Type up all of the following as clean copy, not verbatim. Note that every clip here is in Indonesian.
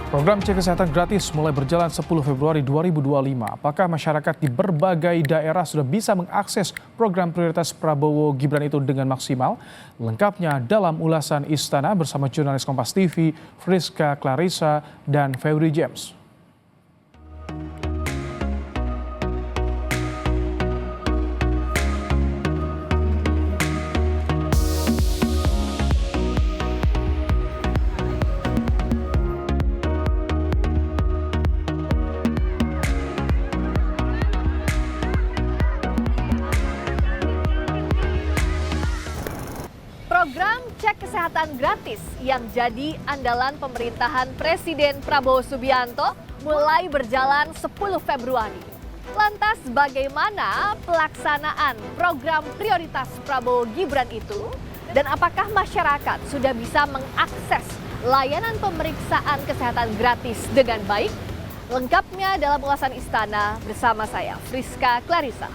Program cek kesehatan gratis mulai berjalan 10 Februari 2025. Apakah masyarakat di berbagai daerah sudah bisa mengakses program prioritas Prabowo Gibran itu dengan maksimal? Lengkapnya dalam ulasan Istana bersama jurnalis Kompas TV, Friska Clarissa dan Febri James. Program cek kesehatan gratis yang jadi andalan pemerintahan Presiden Prabowo Subianto mulai berjalan 10 Februari. Lantas bagaimana pelaksanaan program prioritas Prabowo Gibran itu? Dan apakah masyarakat sudah bisa mengakses layanan pemeriksaan kesehatan gratis dengan baik? Lengkapnya dalam ulasan Istana bersama saya, Friska Clarissa.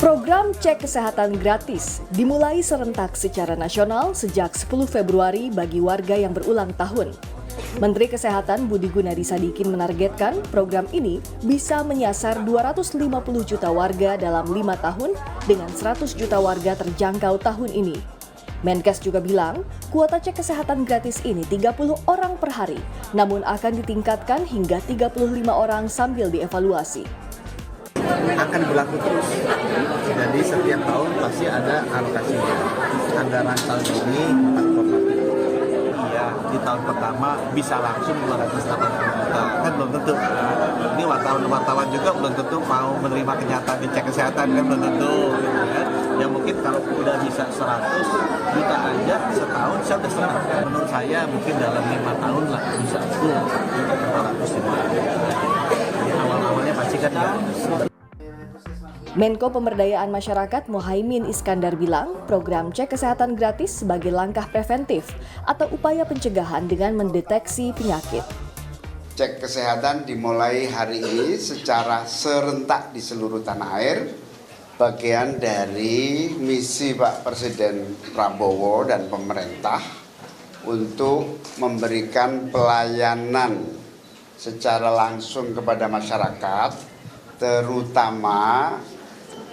Program cek kesehatan gratis dimulai serentak secara nasional sejak 10 Februari bagi warga yang berulang tahun. Menteri Kesehatan Budi Gunadi Sadikin menargetkan program ini bisa menyasar 250 juta warga dalam 5 tahun dengan 100 juta warga terjangkau tahun ini. Menkes juga bilang, kuota cek kesehatan gratis ini 30 orang per hari, namun akan ditingkatkan hingga 35 orang sambil dievaluasi. Akan berlaku terus. Jadi setiap tahun pasti ada alokasinya. Anggaran tahun ini 4,3. Ya, di tahun pertama bisa langsung 280 juta. Kan belum tentu. Ini wartawan juga belum tentu mau menerima kenyataan di cek kesehatan, kan belum tentu. Ya. Yang mungkin kalau udah bisa 100 juta aja setahun saya udah senang. Menurut saya mungkin dalam 5 tahun lah bisa full 450. Jadi awal-awalnya pasti kan ya. Menko Pemberdayaan Masyarakat Muhaimin Iskandar bilang, program cek kesehatan gratis sebagai langkah preventif atau upaya pencegahan dengan mendeteksi penyakit. Cek kesehatan dimulai hari ini secara serentak di seluruh tanah air, bagian dari misi Pak Presiden Prabowo dan pemerintah untuk memberikan pelayanan secara langsung kepada masyarakat, terutama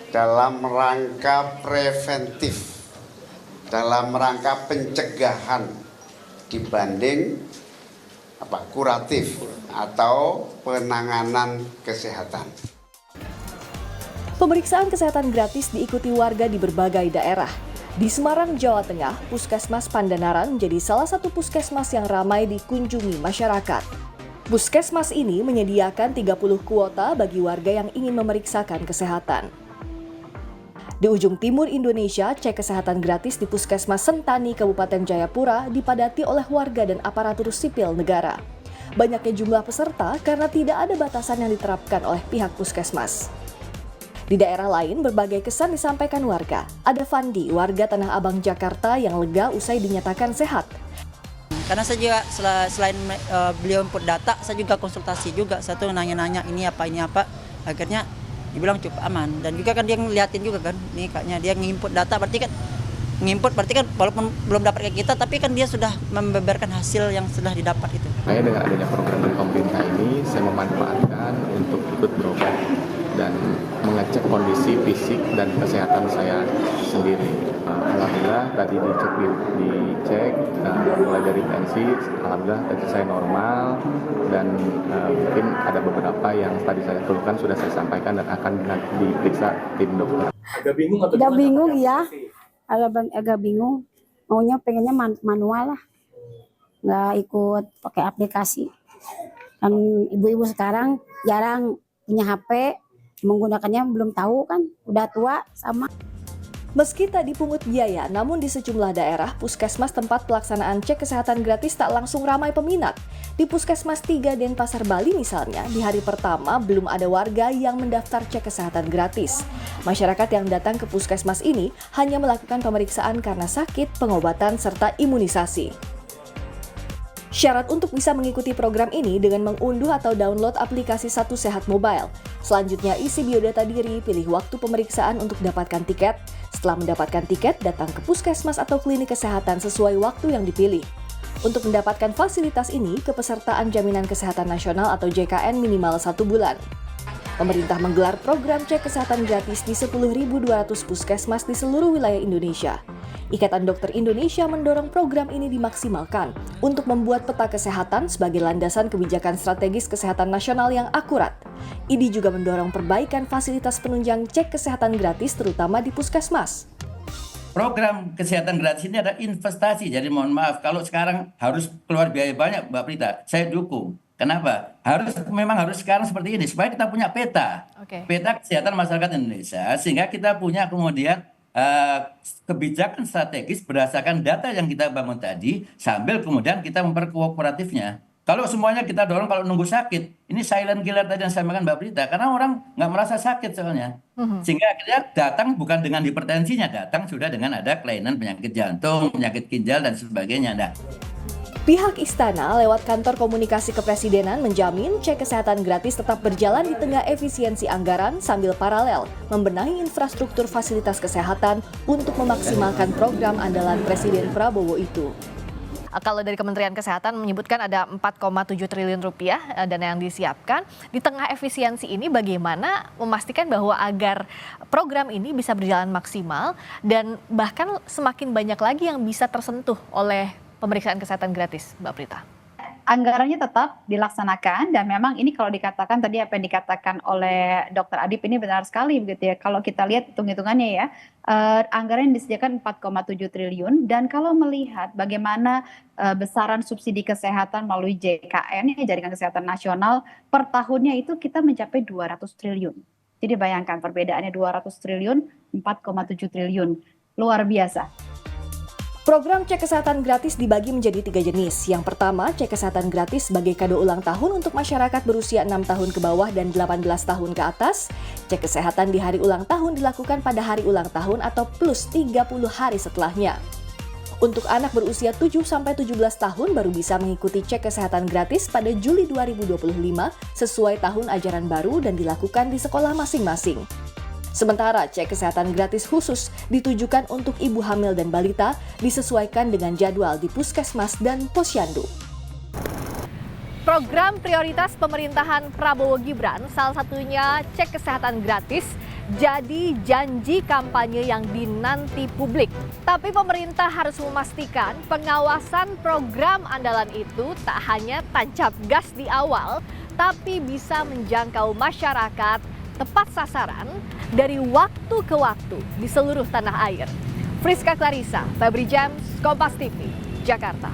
dalam rangka preventif, dalam rangka pencegahan dibanding kuratif atau penanganan kesehatan. Pemeriksaan kesehatan gratis diikuti warga di berbagai daerah. Di Semarang, Jawa Tengah, Puskesmas Pandanaran menjadi salah satu puskesmas yang ramai dikunjungi masyarakat. Puskesmas ini menyediakan 30 kuota bagi warga yang ingin memeriksakan kesehatan. Di ujung timur Indonesia, cek kesehatan gratis di Puskesmas Sentani, Kabupaten Jayapura dipadati oleh warga dan aparatur sipil negara. Banyaknya jumlah peserta karena tidak ada batasan yang diterapkan oleh pihak puskesmas. Di daerah lain, berbagai kesan disampaikan warga. Ada Fandi, warga Tanah Abang, Jakarta yang lega usai dinyatakan sehat. Karena saya juga selain beliau input data, saya juga konsultasi juga. Saya tuh nanya-nanya ini apa. Akhirnya dibilang cukup aman. Dan juga kan dia ngeliatin juga kan, nih kayaknya dia nginput data, berarti kan walaupun belum dapat ke kita, tapi kan dia sudah membeberkan hasil yang sudah didapat itu. Saya dengan adanya program dari pemerintah ini, saya memanfaatkan untuk ikut berobat dan mengecek kondisi fisik dan kesehatan saya sendiri. Alhamdulillah tadi dicek mulai dari tensi, alhamdulillah tensi saya normal dan mungkin ada beberapa yang tadi saya keluhkan sudah saya sampaikan dan akan diperiksa tim dokter. Agak bingung atau agak bingung ya, agak bingung. Maunya pengennya manual lah, nggak ikut pakai aplikasi. Dan ibu-ibu sekarang jarang punya HP, menggunakannya belum tahu kan, udah tua sama. Meski tak dipungut biaya, namun di sejumlah daerah, puskesmas tempat pelaksanaan cek kesehatan gratis tak langsung ramai peminat. Di Puskesmas 3 Denpasar, Bali misalnya, di hari pertama belum ada warga yang mendaftar cek kesehatan gratis. Masyarakat yang datang ke puskesmas ini hanya melakukan pemeriksaan karena sakit, pengobatan, serta imunisasi. Syarat untuk bisa mengikuti program ini dengan mengunduh atau download aplikasi Satu Sehat Mobile. Selanjutnya isi biodata diri, pilih waktu pemeriksaan untuk dapatkan tiket. Setelah mendapatkan tiket, datang ke puskesmas atau klinik kesehatan sesuai waktu yang dipilih. Untuk mendapatkan fasilitas ini, kepesertaan Jaminan Kesehatan Nasional atau JKN minimal 1 bulan. Pemerintah menggelar program cek kesehatan gratis di 10.200 puskesmas di seluruh wilayah Indonesia. Ikatan Dokter Indonesia mendorong program ini dimaksimalkan untuk membuat peta kesehatan sebagai landasan kebijakan strategis kesehatan nasional yang akurat. IDI juga mendorong perbaikan fasilitas penunjang cek kesehatan gratis terutama di puskesmas. Program kesehatan gratis ini adalah investasi, jadi mohon maaf kalau sekarang harus keluar biaya banyak Mbak Prita, saya dukung. Kenapa? Memang harus sekarang seperti ini supaya kita punya peta, peta kesehatan masyarakat Indonesia, sehingga kita punya kemudian kebijakan strategis berdasarkan data yang kita bangun tadi, sambil kemudian kita memperkuat kooperatifnya. Kalau semuanya kita dorong kalau nunggu sakit, ini silent killer tadi yang saya sampaikan Mbak Prita, karena orang nggak merasa sakit soalnya. Sehingga akhirnya datang bukan dengan hipertensinya, datang sudah dengan ada kelainan penyakit jantung, penyakit ginjal, dan sebagainya. Nah, Pihak Istana lewat Kantor Komunikasi Kepresidenan menjamin cek kesehatan gratis tetap berjalan di tengah efisiensi anggaran sambil paralel membenahi infrastruktur fasilitas kesehatan untuk memaksimalkan program andalan Presiden Prabowo itu. Kalau dari Kementerian Kesehatan menyebutkan ada 4,7 triliun rupiah dana yang disiapkan. Di tengah efisiensi ini bagaimana memastikan bahwa agar program ini bisa berjalan maksimal dan bahkan semakin banyak lagi yang bisa tersentuh oleh pemeriksaan kesehatan gratis, Mbak Prita? Anggarannya tetap dilaksanakan dan memang ini kalau dikatakan tadi apa yang dikatakan oleh Dr. Adip ini benar sekali begitu ya. Kalau kita lihat hitung-hitungannya ya, anggaran yang disediakan 4,7 triliun dan kalau melihat bagaimana besaran subsidi kesehatan melalui JKN, Jaringan Kesehatan Nasional, per tahunnya itu kita mencapai 200 triliun. Jadi bayangkan perbedaannya 200 triliun, 4,7 triliun. Luar biasa. Program cek kesehatan gratis dibagi menjadi 3 jenis. Yang pertama, cek kesehatan gratis sebagai kado ulang tahun untuk masyarakat berusia 6 tahun ke bawah dan 18 tahun ke atas. Cek kesehatan di hari ulang tahun dilakukan pada hari ulang tahun atau plus 30 hari setelahnya. Untuk anak berusia 7-17 tahun baru bisa mengikuti cek kesehatan gratis pada Juli 2025 sesuai tahun ajaran baru dan dilakukan di sekolah masing-masing. Sementara cek kesehatan gratis khusus ditujukan untuk ibu hamil dan balita disesuaikan dengan jadwal di puskesmas dan posyandu. Program prioritas pemerintahan Prabowo Gibran, salah satunya cek kesehatan gratis, jadi janji kampanye yang dinanti publik. Tapi pemerintah harus memastikan pengawasan program andalan itu tak hanya tancap gas di awal, tapi bisa menjangkau masyarakat tepat sasaran dari waktu ke waktu di seluruh tanah air. Friska Clarissa, Febri James, Kompas TV, Jakarta.